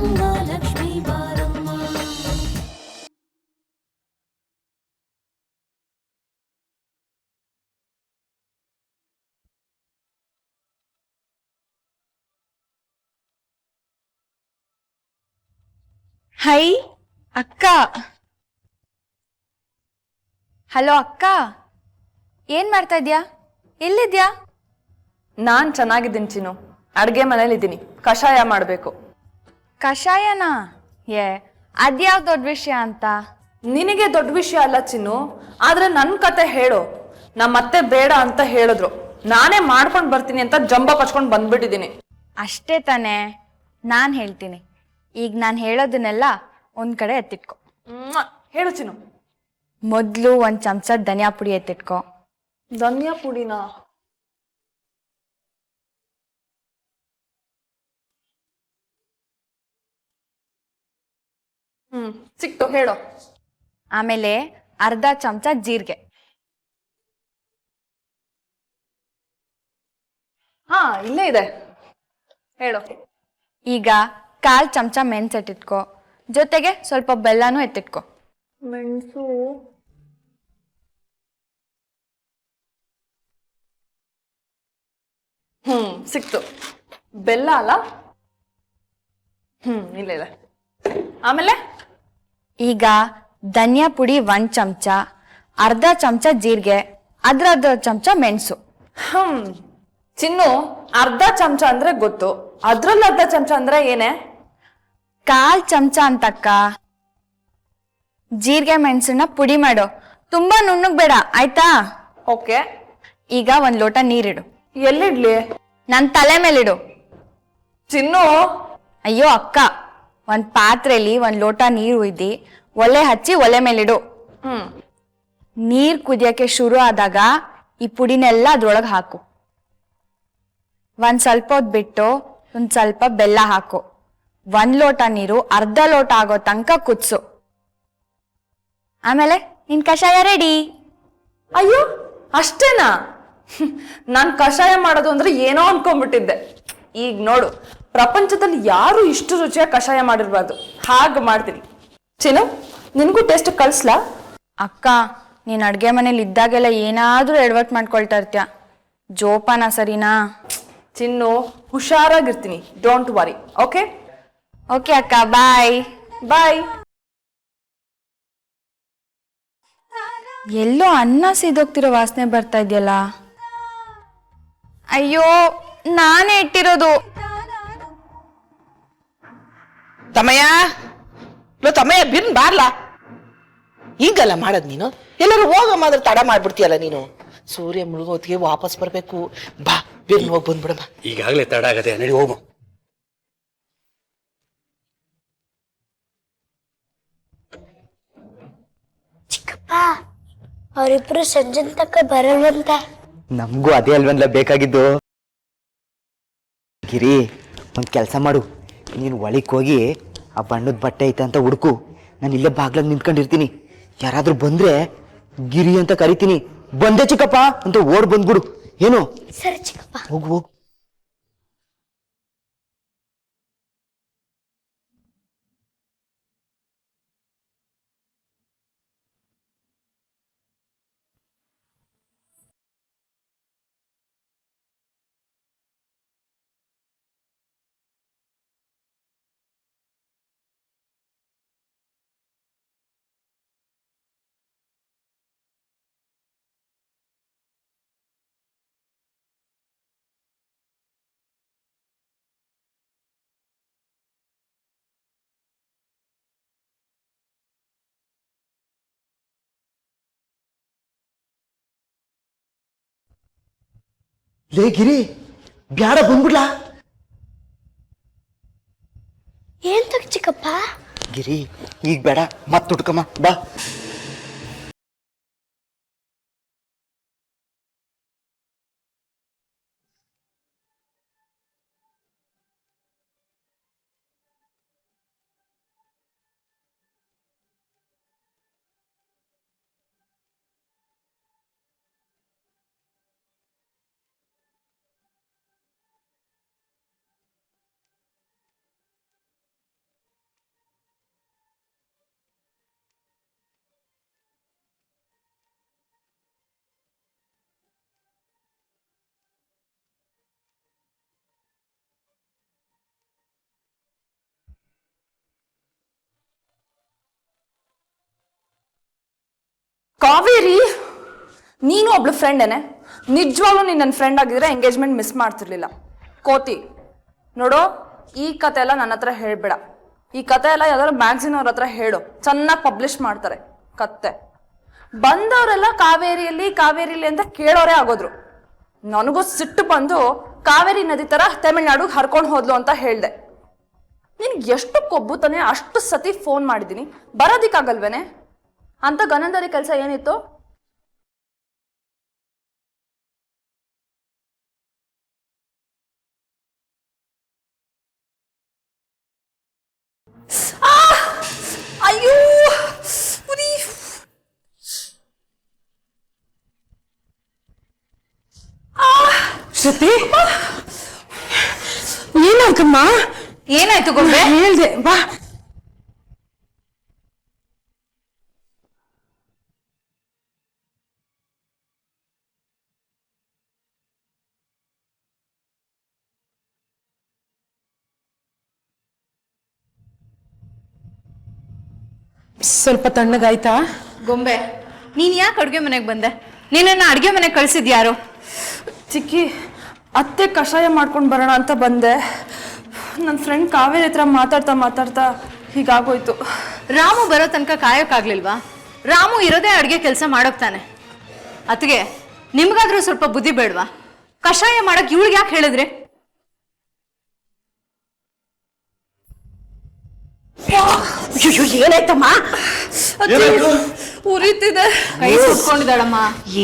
ಬಾರಮ್ಮ ಲಕ್ಷ್ಮೀ ಬಾರಮ್ಮ. ಹೈ ಅಕ್ಕ. ಹಲೋ ಅಕ್ಕ, ಏನ್ ಮಾಡ್ತಾ ಇದ್ಯಾ? ಎಲ್ಲಿದ್ಯಾ? ನಾನ್ ಚೆನ್ನಾಗಿದ್ದೀನಿ ಚಿನ್ನು. ಅಡ್ಗೆ ಮನೇಲಿದ್ದೀನಿ. ಕಷಾಯ ಮಾಡಬೇಕು. ಕಷಾಯನಾ? ಅದ್ಯಾವ ದೊಡ್ಡ ವಿಷಯ ಅಂತ. ನಿನಗೆ ದೊಡ್ಡ ವಿಷಯ ಅಲ್ಲ ಚಿನ್ನು, ಆದ್ರೆ ನನ್ನ ಕತೆ ಹೇಳು. ನಮ್ಮತ್ತೆ ಬೇಡ ಅಂತ ಹೇಳಿದ್ರು, ನಾನೇ ಮಾಡ್ಕೊಂಡು ಬರ್ತೀನಿ ಅಂತ ಜಂಬ ಕಚ್ಕೊಂಡು ಬಂದ್ಬಿಟ್ಟಿದ್ದೀನಿ. ಅಷ್ಟೇ ತಾನೇ, ನಾನು ಹೇಳ್ತೀನಿ. ಈಗ ನಾನು ಹೇಳೋದನ್ನೆಲ್ಲ ಒಂದ್ ಕಡೆ ಎತ್ತಿಟ್ಕೊ. ಹೇಳು ಚಿನ್ನು. ಮೊದಲು ಒಂದು ಚಮಚ ಧನಿಯಾ ಪುಡಿ ಎತ್ತಿಟ್ಕೊ. ಧನಿಯಾ ಪುಡಿನಾ? ಸಿಕ್ತು, ಹೇಳು. ಆಮೇಲೆ ಅರ್ಧ ಚಮಚ ಜೀರಿಗೆ. ಹಾ, ಇಲ್ಲೇ ಇದೆ, ಹೇಳು. ಈಗ 1/4 ಚಮಚ ಮೆಣಸು ಎತ್ತಿಟ್ಕೊ. ಜೊತೆಗೆ ಸ್ವಲ್ಪ ಬೆಲ್ಲನೂ ಎತ್ತಿಟ್ಕೊ. ಮೆಣಸು ಸಿಕ್ತು. ಬೆಲ್ಲ ಅಲ್ಲ? ಇಲ್ಲ ಇದೆ. ಆಮೇಲೆ ಈಗ ಧನಿಯಾ ಪುಡಿ 1 ಚಮಚ, ಅರ್ಧ ಚಮಚ ಜೀರಿಗೆ, ಅರ್ಧ ಚಮಚ ಮೆಣಸು. ಚಿನ್ನು, ಅರ್ಧ ಚಮಚ ಅಂದ್ರೆ ಗೊತ್ತು, ಅದ್ರಲ್ಲಿ ಅರ್ಧ ಚಮಚ ಅಂದ್ರೆ ಏನೇ? 1/4 ಚಮಚ ಅಂತಕ್ಕ. ಜೀರಿಗೆ ಮೆಣಸನ್ನ ಪುಡಿ ಮಾಡು, ತುಂಬಾ ನುಣ್ಣಗ್ ಬೇಡ, ಆಯ್ತಾ? ಓಕೆ. ಈಗ 1 ಲೋಟ ನೀರಿಡು. ಎಲ್ಲಿಡ್ಲಿ? ನನ್ ತಲೆ ಮೇಲಿಡು. ಚಿನ್ನು. ಅಯ್ಯೋ ಅಕ್ಕ, 1 ಪಾತ್ರೆಲಿ 1 ಲೋಟ ನೀರು ಉಯ್ದಿ ಒಲೆ ಹಚ್ಚಿ ಒಲೆ ಮೇಲಿಡು. ನೀರ್ ಕುದಿಯಕ್ಕೆ ಶುರು ಆದಾಗ ಈ ಪುಡಿನೆಲ್ಲ ಅದ್ರೊಳಗೆ ಹಾಕು. ಸ್ವಲ್ಪ ಹೊತ್ತು ಬಿಟ್ಟು ಸ್ವಲ್ಪ ಬೆಲ್ಲ ಹಾಕು. 1 ಲೋಟ ನೀರು ಅರ್ಧ ಲೋಟ ಆಗೋ ತನಕ ಕುದಿಸು. ಆಮೇಲೆ ನಿನ್ ಕಷಾಯ ರೆಡಿ. ಅಯ್ಯೋ, ಅಷ್ಟೇನಾ? ನಾನ್ ಕಷಾಯ ಮಾಡೋದು ಅಂದ್ರೆ ಏನೋ ಅನ್ಕೊಂಡ್ಬಿಟ್ಟಿದ್ದೆ. ಈಗ ನೋಡು, ಪ್ರಪಂಚದಲ್ಲಿ ಯಾರು ಇಷ್ಟು ರುಚಿಯಾಗಿ ಕಷಾಯ ಮಾಡಿರ್ಬಾರ್ದು, ಹಾಗೆ ಮಾಡ್ತೀನಿ. ಚಿನ್ನು, ನಿನಗೂ ಟೇಸ್ಟ್ ಕಳ್ಸ್ಲಾ? ಅಕ್ಕ, ನೀನ್ ಅಡ್ಗೆ ಮನೇಲಿ ಇದ್ದಾಗೆಲ್ಲ ಏನಾದ್ರೂ ಎಡವಟ್ ಮಾಡ್ಕೊಳ್ತಾ ಇರ್ತೀಯ, ಜೋಪಾನ, ಸರಿನಾ? ಚಿನ್ನು, ಹುಷಾರಾಗಿರ್ತೀನಿ, ಡೋಂಟ್ ವರಿ. ಓಕೆ ಓಕೆ ಅಕ್ಕ, ಬಾಯ್ ಬಾಯ್. ಎಲ್ಲೋ ಅನ್ನ ಸಿದೋಗ್ತಿರೋ ವಾಸನೆ ಬರ್ತಾ ಇದೆಯಲ್ಲ. ಅಯ್ಯೋ, ನಾನೇ ಇಟ್ಟಿರೋದು. ತಮ್ಮಯ್ಯ, ತಮ್ಮಯ್ಯ, ಬಿನ್ ಬಾರ್ಲಾ. ಹಿಂಗಲ್ಲ ಮಾಡದ್ ನೀನು. ಎಲ್ಲರೂ ಹೋಗಮ್ಮ, ಅದ್ರ ತಡ ಮಾಡ್ಬಿಡ್ತೀಯಲ್ಲ ನೀನು. ಸೂರ್ಯ ಮುಳುಗೋತ್ತಿಗೆ ವಾಪಸ್ ಬರ್ಬೇಕು. ಬಾ, ಬಿನ್ ಹೋಗಿ ಬಂದ್ಬಿಡಮ್ಮ. ಈಗಾಗಲೇ ತಡ ಆಗದೆ, ನಡಿ ಹೋಗು. ಚಿಕ್ಕಪ್ಪ, ಅವರಿಬ್ರು ಸಂಜೆ ತಕ್ಕ ಬರಲ್ವಂತೆ. ನಮಗೂ ಅದೇ ಅಲ್ವಲ್ಲ ಬೇಕಾಗಿದ್ದು. ಗಿರಿ, ಒಂದು ಕೆಲಸ ಮಾಡು, ನೀನು ಒಳಗೆ ಹೋಗಿ ಆ ಬಣ್ಣದ ಬಟ್ಟೆ ಐತೆ ಅಂತ ಹುಡುಕು. ನಾನು ಇಲ್ಲೇ ಬಾಗ್ಲಾಗ ನಿಂತ್ಕೊಂಡಿರ್ತೀನಿ. ಯಾರಾದ್ರೂ ಬಂದ್ರೆ ಗಿರಿ ಅಂತ ಕರಿತೀನಿ. ಬಂದೆ ಚಿಕ್ಕಪ್ಪ ಅಂತ ಓಡ್ ಬಂದ್ಬಿಡು. ಏನು? ಸರಿ ಚಿಕ್ಕಪ್ಪ. ಹೋಗು ಹೋಗು. ಲೇ ಗಿರಿ, ಬ್ಯಾಡ, ಬಂದ್ಬಿಡ್ಲಾ? ಏನ್ ತಗ ಚಿಕ್ಕಪ್ಪ? ಗಿರಿ, ಈಗ ಬೇಡ, ಮತ್ತೆ ಹುಡ್ಕಮ್ಮ, ಬಾ. ಕಾವೇರಿ, ನೀನು ಒಬ್ಳು ಫ್ರೆಂಡೇನೆ. ನಿಜವಾಗ್ಲೂ ನೀನು ನನ್ನ ಫ್ರೆಂಡ್ ಆಗಿದ್ರೆ ಎಂಗೇಜ್ಮೆಂಟ್ ಮಿಸ್ ಮಾಡ್ತಿರ್ಲಿಲ್ಲ. ಕೋತಿ ನೋಡು, ಈ ಕತೆ ಎಲ್ಲ ನನ್ನ ಹತ್ರ ಹೇಳ್ಬೇಡ. ಈ ಕತೆ ಎಲ್ಲ ಯಾವ್ದಾದ್ರು ಮ್ಯಾಗ್ಝಿನ್ ಅವ್ರ ಹತ್ರ ಹೇಳು, ಚೆನ್ನಾಗಿ ಪಬ್ಲಿಷ್ ಮಾಡ್ತಾರೆ ಕತ್ತೆ. ಬಂದವರೆಲ್ಲ ಕಾವೇರಿಯಲ್ಲಿ ಅಂತ ಕೇಳೋರೇ ಆಗೋದ್ರು. ನನಗೂ ಸಿಟ್ಟು ಬಂದು ಕಾವೇರಿ ನದಿ ತರ ತಮಿಳ್ನಾಡಿಗೆ ಹರ್ಕೊಂಡು ಹೋದ್ಲು ಅಂತ ಹೇಳ್ದೆ. ನಿನ್ಗೆ ಎಷ್ಟು ಕೊಬ್ಬು ತಾನೆ, ಅಷ್ಟು ಸತಿ ಫೋನ್ ಮಾಡಿದ್ದೀನಿ, ಬರೋದಿಕ್ಕಾಗಲ್ವೇನೆ? ಅಂತ ಗನಂದರಿ ಕೆಲಸ ಏನಿತ್ತು? ಅಯ್ಯೋ ಶ್ರುತಿ, ಏನಾಯ್ತಮ್ಮ? ಏನಾಯ್ತು ಗೊಂಬೆ? ಹೇಳ್ದೆ ಬಾ. ಸ್ವಲ್ಪ ತಣ್ಣಗಾಯ್ತಾ? ಗೊಂಬೆ, ನೀನ್ ಯಾಕೆ ಅಡ್ಗೆ ಮನೆಗೆ ಬಂದೆ? ನೀನನ್ನ ಅಡ್ಗೆ ಮನೆಗೆ ಕಳ್ಸಿದ್ಯಾರು? ಚಿಕ್ಕಿ, ಅತ್ತೆ ಕಷಾಯ ಮಾಡ್ಕೊಂಡು ಬರೋಣ ಅಂತ ಬಂದೆ. ನನ್ನ ಫ್ರೆಂಡ್ ಕಾವೇರಿ ಹತ್ರ ಮಾತಾಡ್ತಾ ಹೀಗಾಗೋಯ್ತು. ರಾಮು ಬರೋ ತನಕ ಕಾಯೋಕ್ಕಾಗ್ಲಿಲ್ವಾ? ರಾಮು ಇರೋದೇ ಅಡ್ಗೆ ಕೆಲಸ ಮಾಡೋಕ್ತಾನೆ. ಅತ್ಗೆ, ನಿಮ್ಗಾದ್ರೂ ಸ್ವಲ್ಪ ಬುದ್ಧಿ ಬೇಡ್ವಾ? ಕಷಾಯ ಮಾಡಕ್ ಇವಳಿಗೆ ಯಾಕೆ ಹೇಳಿದ್ರಿ? ಏನಾಯ್ತಮ್ಮ? ಉರಿತಿದೆ. ಕೈ ಸುಟ್ಕೊಂಡಿದ್ದಾಳಮ್ಮ.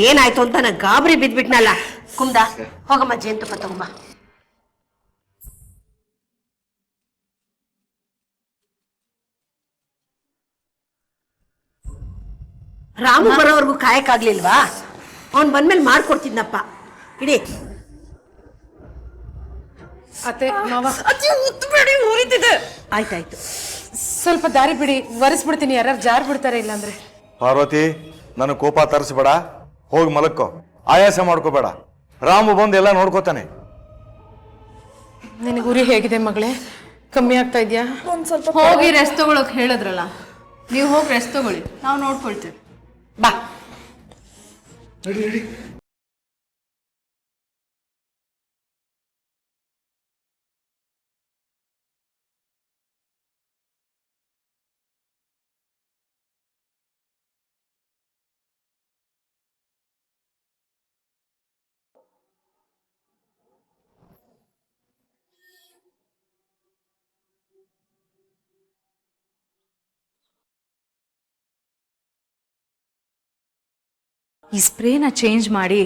ಏನಾಯ್ತು ಅಂತ ನಾನು ಗಾಬರಿ ಬಿದ್ಬಿಟ್ನಲ್ಲ. ಕುಮ್ದ, ಹೋಗಮ್ಮ ಜೇನುತುಪ್ಪ ತಗೊಂಬ. ರಾಮು ಬರೋವರೆಗೂ ಕಾಯಕ್ಕಾಗ್ಲಿಲ್ವಾ? ಅವ್ನು ಬಂದ್ಮೇಲೆ ಮಾಡ್ಕೊಡ್ತಿದ್ನಪ್ಪ. ಇಡಿ. ಅತ್ತೆ ಮಾವ, ಉತ್ತಬೇಡಿ, ಉರಿತಿದೆ. ಆಯ್ತಾಯ್ತು, ಸ್ವಲ್ಪ ದಾರಿ ಬಿಡಿ, ಒರೆಸ್ಬಿಡ್ತೀನಿ. ಯಾರು ಜಾರ್ ಬಿಡ್ತಾರೆ ಇಲ್ಲಾಂದ್ರೆ. ಪಾರ್ವತಿ, ನನ್ನ ಕೋಪ ತರಿಸ್ಬೇಡ, ಹೋಗಿ ಮಲಕ್ಕೋ, ಆಯಾಸ ಮಾಡ್ಕೋಬೇಡ. ರಾಮು ಬಂದು ಎಲ್ಲ ನೋಡ್ಕೋತಾನೆ. ನಿನಗೆ ಉರಿ ಹೇಗಿದೆ ಮಗಳೇ? ಕಮ್ಮಿ ಆಗ್ತಾ ಇದೆಯಾ? ಹೋಗಿ ರೆಸ್ಟ್ ತಗೊಳಕ್ ಹೇಳಿದ್ರಲ್ಲ, ನೀವು ಹೋಗಿ ರೆಸ್ಟ್ ತಗೊಳ್ಳಿ, ನಾವು ನೋಡ್ಕೊಳ್ತೀವಿ. ಬಾ. ಈ ಸ್ಪ್ರೇನ ಚೇಂಜ್ ಮಾಡಿ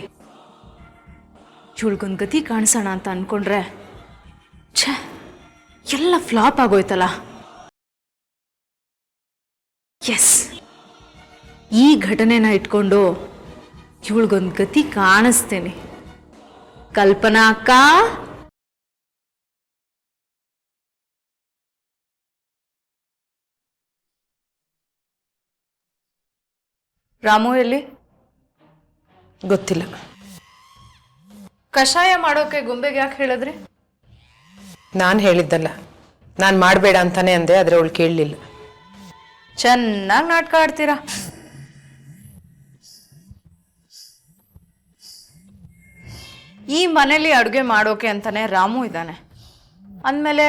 ಇವಳಿಗೊಂದು ಗತಿ ಕಾಣಿಸೋಣ ಅಂತ ಅನ್ಕೊಂಡ್ರೆ ಛೇ, ಎಲ್ಲ ಫ್ಲಾಪ್ ಆಗೋಯ್ತಲ್ಲ. ಎಸ್, ಈ ಘಟನೆನ ಇಟ್ಕೊಂಡು ಇವಳಿಗೊಂದು ಗತಿ ಕಾಣಿಸ್ತೇನೆ. ಕಲ್ಪನಾ ಅಕ್ಕ, ರಾಮು ಎಲ್ಲಿ? ಗೊತ್ತಿಲ್ಲ. ಕಷಾಯ ಮಾಡೋಕೆ ಗೊಂಬೆಗೆ ಯಾಕೆ ಹೇಳಿದ್ರಿ? ನಾನು ಹೇಳಿದ್ದಲ್ಲ, ನಾನು ಮಾಡಬೇಡ ಅಂತಾನೆ ಅಂದೆ, ಆದರೆ ಅವಳು ಕೇಳಲಿಲ್ಲ. ಚೆನ್ನಾಗಿ ನಾಟಕ ಆಡ್ತೀರಾ. ಈ ಮನೇಲಿ ಅಡುಗೆ ಮಾಡೋಕೆ ಅಂತಾನೆ ರಾಮು ಇದ್ದಾನೆ ಅಂದಮೇಲೆ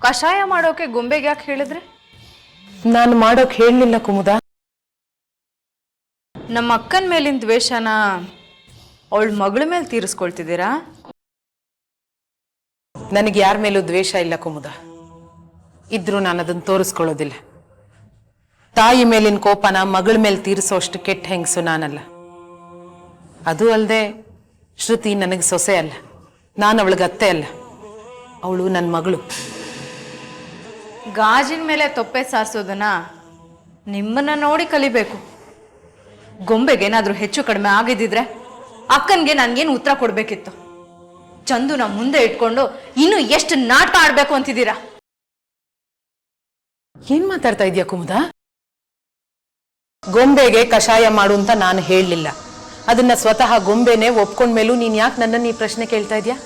ಕಷಾಯ ಮಾಡೋಕೆ ಗೊಂಬೆಗೆ ಯಾಕೆ ಹೇಳಿದ್ರಿ? ನಾನು ಮಾಡೋಕೆ ಹೇಳಲಿಲ್ಲ ಕುಮುದ. ನಮ್ಮ ಅಕ್ಕನ ಮೇಲಿನ ದ್ವೇಷನ ಅವಳ ಮಗಳ ಮೇಲೆ ತೀರಿಸ್ಕೊಳ್ತಿದ್ದೀರಾ? ನನಗೆ ಯಾರ ಮೇಲೂ ದ್ವೇಷ ಇಲ್ಲ ಕುಮುದ. ಇದ್ರೂ ನಾನು ಅದನ್ನು ತೋರಿಸ್ಕೊಳ್ಳೋದಿಲ್ಲ. ತಾಯಿ ಮೇಲಿನ ಕೋಪನ ಮಗಳ ಮೇಲೆ ತೀರಿಸೋಷ್ಟು ಕೆಟ್ಟ ಹೆಂಗಸು ನಾನಲ್ಲ. ಅದು ಅಲ್ಲದೆ ಶ್ರುತಿ ನನಗೆ ಸೊಸೆ ಅಲ್ಲ, ನಾನು ಅವಳಿಗೆ ಅತ್ತೆ ಅಲ್ಲ, ಅವಳು ನನ್ನ ಮಗಳು. ಗಾಜಿನ ಮೇಲೆ ತೊಪ್ಪೆ ಸಾರಿಸೋದನ್ನ ನಿಮ್ಮನ್ನ ನೋಡಿ ಕಲಿಬೇಕು. ಗೊಂಬೆಗೇನಾದ್ರೂ ಹೆಚ್ಚು ಕಡಿಮೆ ಆಗಿದ್ದಿದ್ರೆ ಅಕ್ಕನ್ಗೆ ನನ್ಗೇನು ಉತ್ತರ ಕೊಡ್ಬೇಕಿತ್ತು. ಚಂದುನ ಮುಂದೆ ಇಟ್ಕೊಂಡು ಇನ್ನು ಎಷ್ಟು ನಾಟಕ ಆಡ್ಬೇಕು ಅಂತಿದ್ದೀರಾ? ಏನ್ ಮಾತಾಡ್ತಾ ಇದೀಯ ಕುಮುದ? ಗೊಂಬೆಗೆ ಕಷಾಯ ಮಾಡು ಅಂತ ನಾನು ಹೇಳಲಿಲ್ಲ. ಅದನ್ನ ಸ್ವತಃ ಗೊಂಬೆನೆ ಒಪ್ಕೊಂಡ್ಮೇಲೂ ನೀನ್ ಯಾಕೆ ನನ್ನನ್ನು ಈ ಪ್ರಶ್ನೆ ಕೇಳ್ತಾ ಇದೀಯಾ?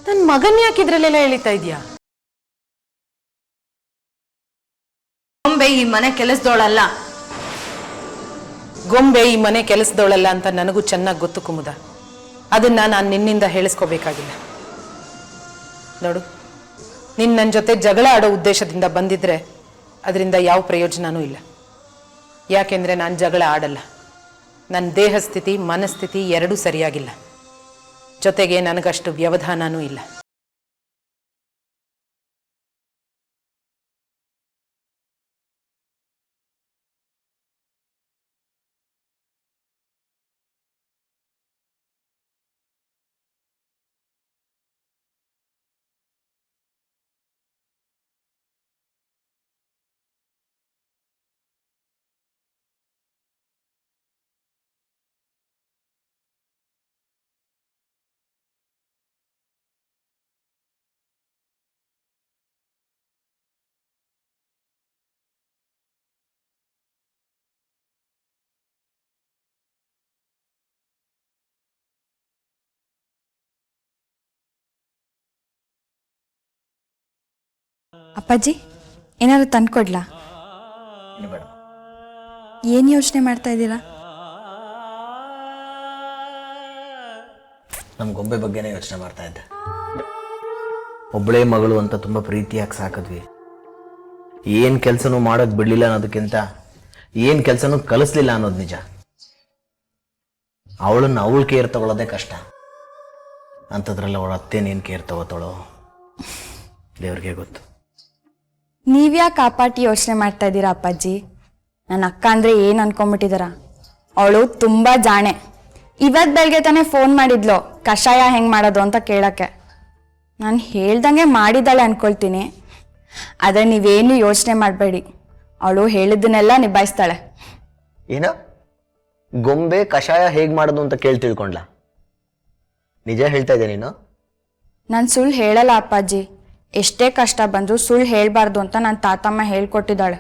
ನನ್ನ ಮಗನ್ ಯಾಕೆ ಇದ್ರಲ್ಲೆಲ್ಲ ಎಳಿತಾ ಇದೀಯಾ? ಗೊಂಬೆ ಈ ಮನೆ ಕೆಲಸದೋಳಲ್ಲ. ಗೊಂಬೆ ಈ ಮನೆ ಕೆಲಸದವಳಲ್ಲ ಅಂತ ನನಗೂ ಚೆನ್ನಾಗಿ ಗೊತ್ತು ಕುಮುದ. ಅದನ್ನ ನಾನು ನಿನ್ನಿಂದ ಹೇಳಿಸ್ಕೋಬೇಕಾಗಿಲ್ಲ. ನೋಡು, ನೀನ್ ನನ್ನ ಜೊತೆ ಜಗಳ ಆಡೋ ಉದ್ದೇಶದಿಂದ ಬಂದಿದ್ರೆ ಅದರಿಂದ ಯಾವ ಪ್ರಯೋಜನನೂ ಇಲ್ಲ. ಯಾಕೆಂದ್ರೆ ನಾನು ಜಗಳ ಆಡಲ್ಲ. ನನ್ನ ದೇಹ ಸ್ಥಿತಿ ಮನಸ್ಥಿತಿ ಎರಡೂ ಸರಿಯಾಗಿಲ್ಲ. ಜೊತೆಗೆ ನನಗಷ್ಟು ವ್ಯವಧಾನನೂ ಇಲ್ಲ. ಅಪ್ಪಾಜಿ, ಏನಾದ್ರು ತಂದ್ಕೊಡ್ಲಾ? ಏನು ಯೋಚನೆ ಮಾಡ್ತಾ ಇದ್ದೀರಾ? ನಮ್ಮ ಗೊಂಬೆ ಬಗ್ಗೆನೇ ಯೋಚನೆ ಮಾಡ್ತಾ ಇದ್ದೆ. ಒಬ್ಬಳೇ ಮಗಳು ಅಂತ ತುಂಬ ಪ್ರೀತಿಯಾಗಿ ಸಾಕಿದ್ವಿ. ಏನು ಕೆಲಸನೂ ಮಾಡೋದು ಬಿಡಲಿಲ್ಲ ಅನ್ನೋದಕ್ಕಿಂತ ಏನು ಕೆಲಸನೂ ಕಲಿಸ್ಲಿಲ್ಲ ಅನ್ನೋದು ನಿಜ. ಅವಳನ್ನು ಅವಳು ಕೇರ್ ತಗೊಳ್ಳೋದೇ ಕಷ್ಟ. ಅಂಥದ್ರಲ್ಲಿ ಅವಳ ಅತ್ತೇನೇನು ಕೇರ್ ತಗೋತಾಳೋ ದೇವ್ರಿಗೆ ಗೊತ್ತು. ನೀವ್ಯಾಕೆ ಆ ಪಾಟಿ ಯೋಚನೆ ಮಾಡ್ತಾ ಇದ್ದೀರಾ ಅಪ್ಪಾಜಿ? ನನ್ನ ಅಕ್ಕ ಅಂದರೆ ಏನು ಅನ್ಕೊಂಬಿಟ್ಟಿದಾರ? ಅವಳು ತುಂಬ ಜಾಣೆ. ಇವತ್ತು ಬೆಳಗ್ಗೆ ತಾನೇ ಫೋನ್ ಮಾಡಿದ್ಲು ಕಷಾಯ ಹೆಂಗೆ ಮಾಡೋದು ಅಂತ ಕೇಳೋಕ್ಕೆ. ನಾನು ಹೇಳ್ದಂಗೆ ಮಾಡಿದ್ದಾಳೆ ಅನ್ಕೊಳ್ತೀನಿ. ಆದರೆ ನೀವೇನು ಯೋಚನೆ ಮಾಡಬೇಡಿ, ಅವಳು ಹೇಳಿದ್ದನ್ನೆಲ್ಲ ನಿಭಾಯಿಸ್ತಾಳೆ. ಏನೋ ಗೊಂಬೆ ಕಷಾಯ ಹೇಗೆ ಮಾಡೋದು ಅಂತ ಕೇಳಿ ತಿಳ್ಕೊಂಡ್ಲ? ನಿಜ ಹೇಳ್ತಾ ಇದ್ದೆ ನೀನು? ನಾನು ಸುಳ್ಳು ಹೇಳಲ್ಲ ಅಪ್ಪಾಜಿ. ಎಷ್ಟೇ ಕಷ್ಟ ಬಂದರೂ ಸುಳ್ಳು ಹೇಳಬಾರ್ದು ಅಂತ ನನ್ನ ತಾತಮ್ಮ ಹೇಳ್ಕೊಟ್ಟಿದ್ದಾಳೆ.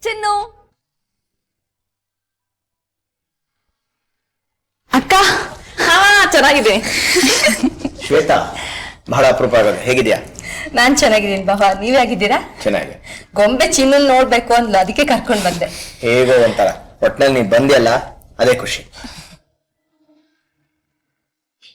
ಚಿನ್ನು ಅಕ್ಕ, ಹಾ ಚೆನ್ನಾಗಿದೆ. ಶ್ವೇತಾ, ಬಹಳ ಅಪರೂಪ ಆಗೋದು. ಹೇಗಿದ್ಯಾ? ನಾನ್ ಚೆನ್ನಾಗಿದ್ದೀನಿ ಬಾಬಾ, ನೀವ್ ಹೇಗಿದ್ದೀರಾ? ಚೆನ್ನಾಗಿ. ಗೊಂಬೆ ಚಿನ್ನ ನೋಡ್ಬೇಕು ಅಂದ್ಲು, ಅದಕ್ಕೆ ಕರ್ಕೊಂಡ್ ಬಂದೆ. ಹೇಗೋ ಒಂಥರ ಒಟ್ನಲ್ಲಿ ನೀ ಬಂದ್ಯಲ್ಲ, ಅದೇ ಖುಷಿ.